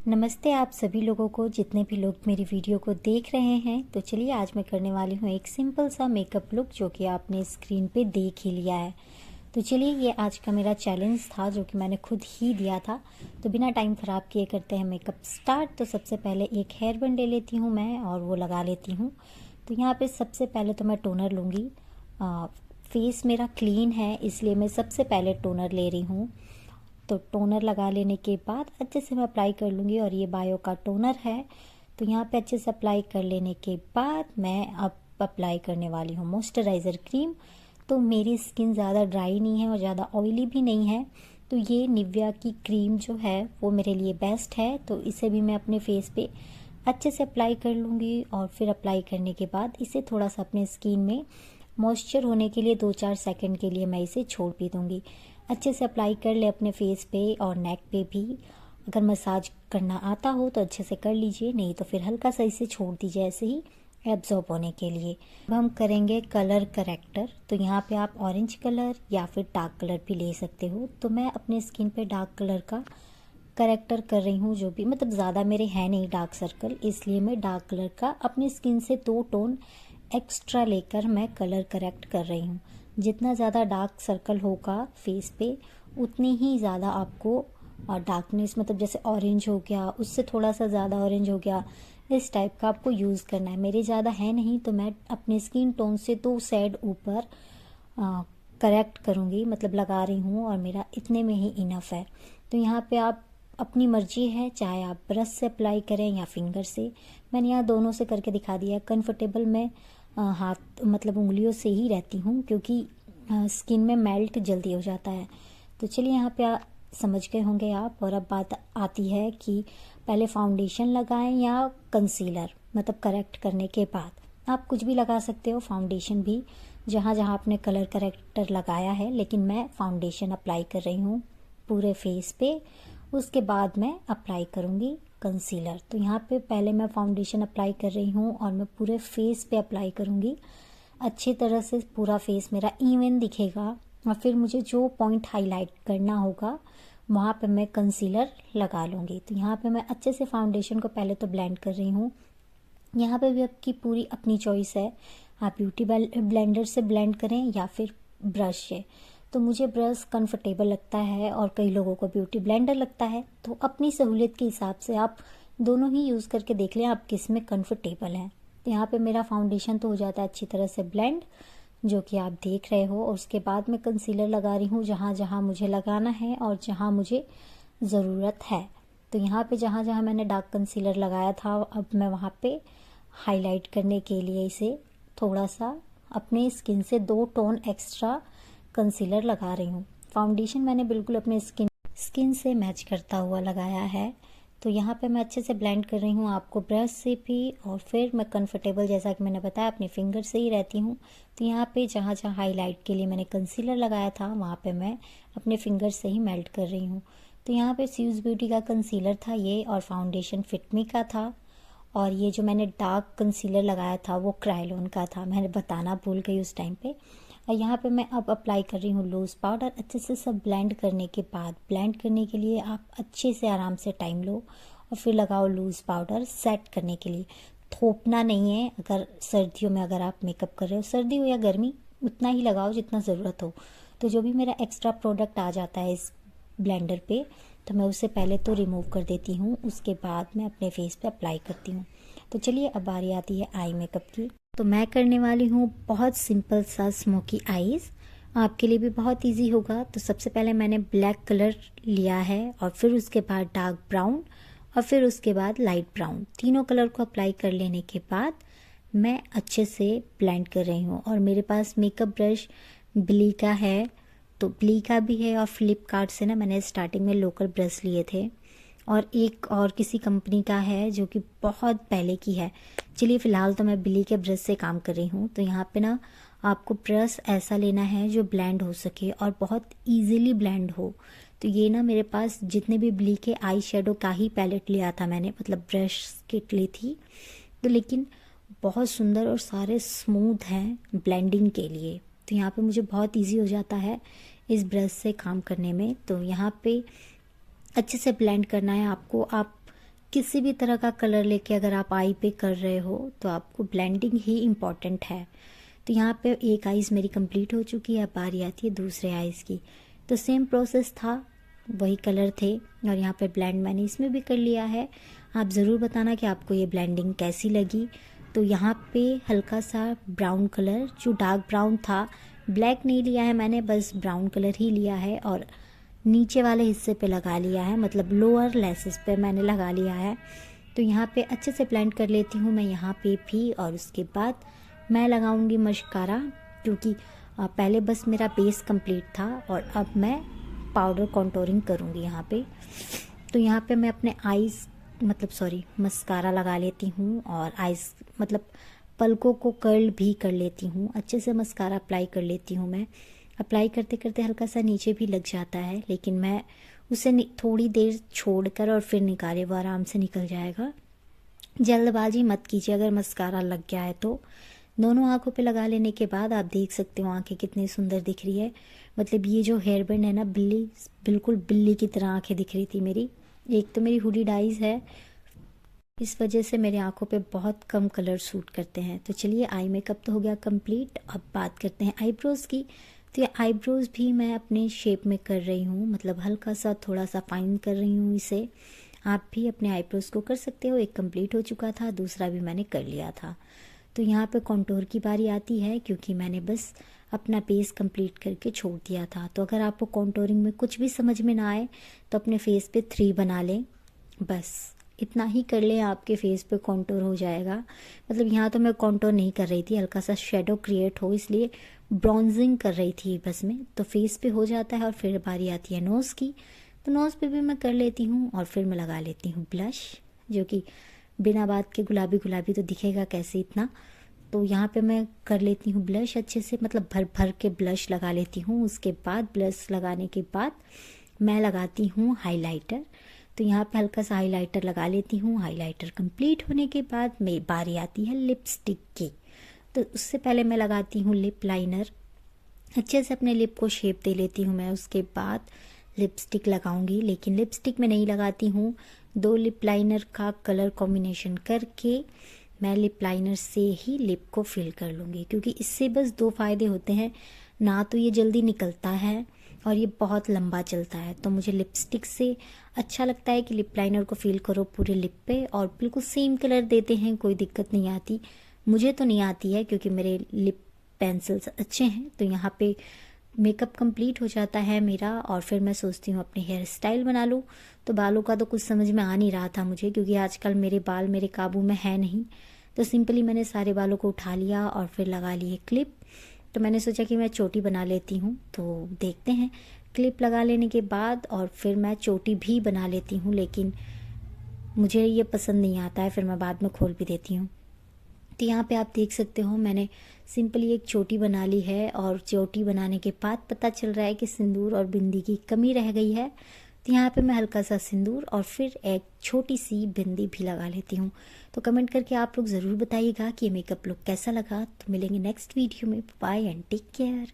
नमस्ते आप सभी लोगों को, जितने भी लोग मेरी वीडियो को देख रहे हैं। तो चलिए आज मैं करने वाली हूँ एक सिंपल सा मेकअप लुक जो कि आपने स्क्रीन पे देख ही लिया है। तो चलिए ये आज का मेरा चैलेंज था जो कि मैंने खुद ही दिया था। तो बिना टाइम ख़राब किए करते हैं मेकअप स्टार्ट। तो सबसे पहले एक हेयर बैंड ले लेती हूँ मैं और वो लगा लेती हूँ। तो यहाँ पर सबसे पहले तो मैं टोनर लूँगी। फेस मेरा क्लीन है इसलिए मैं सबसे पहले टोनर ले रही हूँ। तो टोनर लगा लेने के बाद अच्छे से मैं अप्लाई कर लूँगी और ये बायो का टोनर है। तो यहाँ पे अच्छे से अप्लाई कर लेने के बाद मैं अब अप्लाई करने वाली हूँ मॉइस्चराइज़र क्रीम। तो मेरी स्किन ज़्यादा ड्राई नहीं है और ज़्यादा ऑयली भी नहीं है, तो ये निविया की क्रीम जो है वो मेरे लिए बेस्ट है। तो इसे भी मैं अपने फेस पे अच्छे से अप्लाई कर लूँगी और फिर अप्लाई करने के बाद इसे थोड़ा सा अपने स्किन में मॉइस्चर होने के लिए 2-4 सेकंड के लिए मैं इसे छोड़ भी दूँगी। अच्छे से अप्लाई कर ले अपने फेस पे और नेक पे भी। अगर मसाज करना आता हो तो अच्छे से कर लीजिए, नहीं तो फिर हल्का सा इसे छोड़ दीजिए ऐसे ही एब्जॉर्ब होने के लिए। अब हम करेंगे कलर करेक्टर। तो यहाँ पे आप ऑरेंज कलर या फिर डार्क कलर भी ले सकते हो। तो मैं अपने स्किन पे डार्क कलर का करेक्टर कर रही हूँ, जो भी मतलब ज़्यादा मेरे है नहीं डार्क सर्कल, इसलिए मैं डार्क कलर का अपनी स्किन से 2 टोन एक्स्ट्रा लेकर मैं कलर करेक्ट कर रही हूँ। जितना ज़्यादा डार्क सर्कल होगा फेस पे उतनी ही ज़्यादा आपको डार्कनेस, मतलब जैसे ऑरेंज हो गया उससे थोड़ा सा ज़्यादा ऑरेंज हो गया, इस टाइप का आपको यूज़ करना है। मेरे ज़्यादा है नहीं तो मैं अपने स्किन टोन से 2 शेड ऊपर करेक्ट करूँगी, मतलब लगा रही हूँ और मेरा इतने में ही इनफ है। तो यहाँ पे आप अपनी मर्जी है, चाहे आप ब्रश से अप्लाई करें या फिंगर से। मैंने यहाँ दोनों से करके दिखा दिया। कंफर्टेबल मैं हाथ मतलब उंगलियों से ही रहती हूँ क्योंकि स्किन में मेल्ट जल्दी हो जाता है। तो चलिए यहाँ पे समझ गए होंगे आप। और अब बात आती है कि पहले फाउंडेशन लगाएं या कंसीलर, मतलब करेक्ट करने के बाद आप कुछ भी लगा सकते हो, फाउंडेशन भी जहाँ जहाँ आपने कलर करेक्टर लगाया है। लेकिन मैं फाउंडेशन अप्लाई कर रही हूँ पूरे फेस पे, उसके बाद मैं अप्लाई करूँगी कंसीलर। तो यहाँ पे पहले मैं फाउंडेशन अप्लाई कर रही हूँ और मैं पूरे फेस पे अप्लाई करूँगी अच्छी तरह से। पूरा फेस मेरा इवन दिखेगा और फिर मुझे जो पॉइंट हाईलाइट करना होगा वहाँ पे मैं कंसीलर लगा लूँगी। तो यहाँ पे मैं अच्छे से फाउंडेशन को पहले तो ब्लेंड कर रही हूँ। यहाँ पे भी आपकी पूरी अपनी चॉइस है, आप ब्यूटी ब्लेंडर से ब्लेंड करें या फिर ब्रश से। तो मुझे ब्रश कंफर्टेबल लगता है और कई लोगों को ब्यूटी ब्लेंडर लगता है। तो अपनी सहूलियत के हिसाब से आप दोनों ही यूज़ करके देख लें आप किस में कंफर्टेबल हैं। तो यहाँ पे मेरा फाउंडेशन तो हो जाता है अच्छी तरह से ब्लेंड, जो कि आप देख रहे हो। और उसके बाद मैं कंसीलर लगा रही हूँ जहाँ जहाँ मुझे लगाना है और जहाँ मुझे ज़रूरत है। तो यहाँ पे जहाँ जहाँ मैंने डार्क कंसीलर लगाया था, अब मैं वहाँ पे हाईलाइट करने के लिए इसे थोड़ा सा अपने स्किन से 2 टोन एक्स्ट्रा कंसीलर लगा रही हूँ। फाउंडेशन मैंने बिल्कुल अपने स्किन से मैच करता हुआ लगाया है। तो यहाँ पे मैं अच्छे से ब्लेंड कर रही हूँ, आपको ब्रश से भी और फिर मैं कंफर्टेबल जैसा कि मैंने बताया अपने फिंगर से ही रहती हूँ। तो यहाँ पे जहाँ जहाँ हाईलाइट के लिए मैंने कंसीलर लगाया था वहाँ पे मैं अपने फिंगर से ही मेल्ट कर रही हूँ। तो यहाँ पे स्यूज़ ब्यूटी का कंसीलर था ये और फाउंडेशन फिटमी का था। और ये जो मैंने डार्क कंसीलर लगाया था वो क्रायोलॉन का था, मैंने बताना भूल गई उस टाइम पे। और यहाँ पे मैं अब अप्लाई कर रही हूँ लूज़ पाउडर। अच्छे से सब ब्लेंड करने के बाद, ब्लेंड करने के लिए आप अच्छे से आराम से टाइम लो और फिर लगाओ लूज़ पाउडर सेट करने के लिए। थोपना नहीं है। अगर सर्दियों में अगर आप मेकअप कर रहे हो, सर्दी हो या गर्मी, उतना ही लगाओ जितना ज़रूरत हो। तो जो भी मेरा एक्स्ट्रा प्रोडक्ट आ जाता है इस ब्लेंडर पे, तो मैं उसे पहले तो रिमूव कर देती हूँ, उसके बाद मैं अपने फेस पे अप्लाई करती हूँ। तो चलिए अब बारी आती है आई मेकअप की। तो मैं करने वाली हूँ बहुत सिंपल सा स्मोकी आईज़, आपके लिए भी बहुत इजी होगा। तो सबसे पहले मैंने ब्लैक कलर लिया है और फिर उसके बाद डार्क ब्राउन और फिर उसके बाद लाइट ब्राउन, तीनों कलर को अप्लाई कर लेने के बाद मैं अच्छे से ब्लेंड कर रही हूँ। और मेरे पास मेकअप ब्रश ब्ली का है, तो ब्ली का भी है और फ्लिपकार्ट से ना मैंने स्टार्टिंग में लोकल ब्रश लिए थे, और एक और किसी कंपनी का है जो कि बहुत पहले की है। चलिए फ़िलहाल तो मैं ब्ली के ब्रश से काम कर रही हूँ। तो यहाँ पे ना आपको ब्रश ऐसा लेना है जो ब्लेंड हो सके और बहुत इजीली ब्लेंड हो। तो ये ना मेरे पास जितने भी ब्ली के आई शेडो का ही पैलेट लिया था मैंने, मतलब ब्रश किट ली थी। तो लेकिन बहुत सुंदर और सारे स्मूथ हैं ब्लेंडिंग के लिए। तो यहाँ पे मुझे बहुत इजी हो जाता है इस ब्रश से काम करने में। तो यहाँ पे अच्छे से ब्लेंड करना है आपको। आप किसी भी तरह का कलर लेके अगर आप आई पे कर रहे हो तो आपको ब्लेंडिंग ही इम्पॉर्टेंट है। तो यहाँ पे एक आइज़ मेरी कंप्लीट हो चुकी है, अब बारी आती है दूसरे आइज़ की। तो सेम प्रोसेस था, वही कलर थे और यहाँ पे ब्लेंड मैंने इसमें भी कर लिया है। आप ज़रूर बताना कि आपको ये ब्लेंडिंग कैसी लगी। तो यहाँ पे हल्का सा ब्राउन कलर, जो डार्क ब्राउन था, ब्लैक नहीं लिया है मैंने, बस ब्राउन कलर ही लिया है और नीचे वाले हिस्से पे लगा लिया है, मतलब लोअर लेसेस पे मैंने लगा लिया है। तो यहाँ पे अच्छे से ब्लेंड कर लेती हूँ मैं यहाँ पे भी। और उसके बाद मैं लगाऊंगी मस्कारा, क्योंकि पहले बस मेरा बेस कंप्लीट था और अब मैं पाउडर कॉन्टोरिंग करूँगी यहाँ पे। तो यहाँ पे मैं अपने आईज़ मस्कारा लगा लेती हूँ और आईज़ मतलब पलकों को कर्ल भी कर लेती हूँ। अच्छे से मस्कारा अप्लाई कर लेती हूँ मैं। अप्लाई करते करते हल्का सा नीचे भी लग जाता है, लेकिन मैं उसे थोड़ी देर छोड़कर और फिर निकाले, वो आराम से निकल जाएगा। जल्दबाजी मत कीजिए अगर मस्कारा लग गया है तो। दोनों आँखों पे लगा लेने के बाद आप देख सकते हो आँखें कितनी सुंदर दिख रही है। मतलब ये जो हेयर बैंड है ना, बिल्कुल बिल्ली की तरह आँखें दिख रही थी मेरी। एक तो मेरी हुडी डाइज है, इस वजह से मेरे आँखों पे बहुत कम कलर सूट करते हैं। तो चलिए, आई मेकअप तो हो गया कंप्लीट। अब बात करते हैं आईब्रोज़ की। तो ये आईब्रोज़ भी मैं अपने शेप में कर रही हूँ, मतलब हल्का सा थोड़ा सा फाइन कर रही हूँ इसे। आप भी अपने आईब्रोज़ को कर सकते हो। एक कंप्लीट हो चुका था, दूसरा भी मैंने कर लिया था। तो यहाँ पे कॉन्टोर की बारी आती है, क्योंकि मैंने बस अपना बेस कंप्लीट करके छोड़ दिया था। तो अगर आपको कॉन्टोरिंग में कुछ भी समझ में ना आए तो अपने फेस पे 3 बना लें, बस इतना ही कर लें, आपके फेस पे कॉन्टोर हो जाएगा। मतलब यहाँ तो मैं कॉन्टोर नहीं कर रही थी, हल्का सा शेडो क्रिएट हो इसलिए ब्रॉन्जिंग कर रही थी बस में। तो फेस पे हो जाता है और फिर बारी आती है नोज़ की। तो नोज़ पे भी मैं कर लेती हूँ और फिर मैं लगा लेती हूँ ब्लश, जो कि बिना बात के गुलाबी गुलाबी तो दिखेगा कैसे इतना। तो यहाँ पे मैं कर लेती हूँ ब्लश अच्छे से, मतलब भर भर के ब्लश लगा लेती हूँ। उसके बाद ब्लश लगाने के बाद मैं लगाती हूँ हाइलाइटर। तो यहाँ पे हल्का सा हाइलाइटर लगा लेती हूँ। हाइलाइटर कंप्लीट होने के बाद मेरी बारी आती है लिपस्टिक की। तो उससे पहले मैं लगाती हूँ लिप लाइनर। अच्छे से अपने लिप को शेप दे लेती हूँ मैं। उसके बाद लिपस्टिक लगाऊंगी, लेकिन लिपस्टिक में नहीं लगाती हूँ। 2 लिप लाइनर का कलर कॉम्बिनेशन करके मैं लिप लाइनर से ही लिप को फिल कर लूँगी, क्योंकि इससे बस 2 फ़ायदे होते हैं। ना तो ये जल्दी निकलता है और ये बहुत लंबा चलता है। तो मुझे लिपस्टिक से अच्छा लगता है कि लिप लाइनर को फिल करो पूरे लिप पे और बिल्कुल सेम कलर देते हैं, कोई दिक्कत नहीं आती। मुझे तो नहीं आती है क्योंकि मेरे लिप पेंसिल्स अच्छे हैं। तो यहाँ पे मेकअप कंप्लीट हो जाता है मेरा और फिर मैं सोचती हूँ अपनी हेयर स्टाइल बना लूँ। तो बालों का तो कुछ समझ में आ नहीं रहा था मुझे, क्योंकि आजकल मेरे बाल मेरे काबू में है नहीं। तो सिंपली मैंने सारे बालों को उठा लिया और फिर लगा लिए क्लिप। तो मैंने सोचा कि मैं चोटी बना लेती हूँ, तो देखते हैं। क्लिप लगा लेने के बाद और फिर मैं चोटी भी बना लेती हूँ, लेकिन मुझे ये पसंद नहीं आता है, फिर मैं बाद में खोल भी देती हूँ। तो यहाँ पे आप देख सकते हो मैंने सिंपली एक चोटी बना ली है और चोटी बनाने के बाद पता चल रहा है कि सिंदूर और बिंदी की कमी रह गई है। तो यहाँ पे मैं हल्का सा सिंदूर और फिर एक छोटी सी बिंदी भी लगा लेती हूँ। तो कमेंट करके आप लोग ज़रूर बताइएगा कि ये मेकअप लुक कैसा लगा। तो मिलेंगे नेक्स्ट वीडियो में। Bye and take care.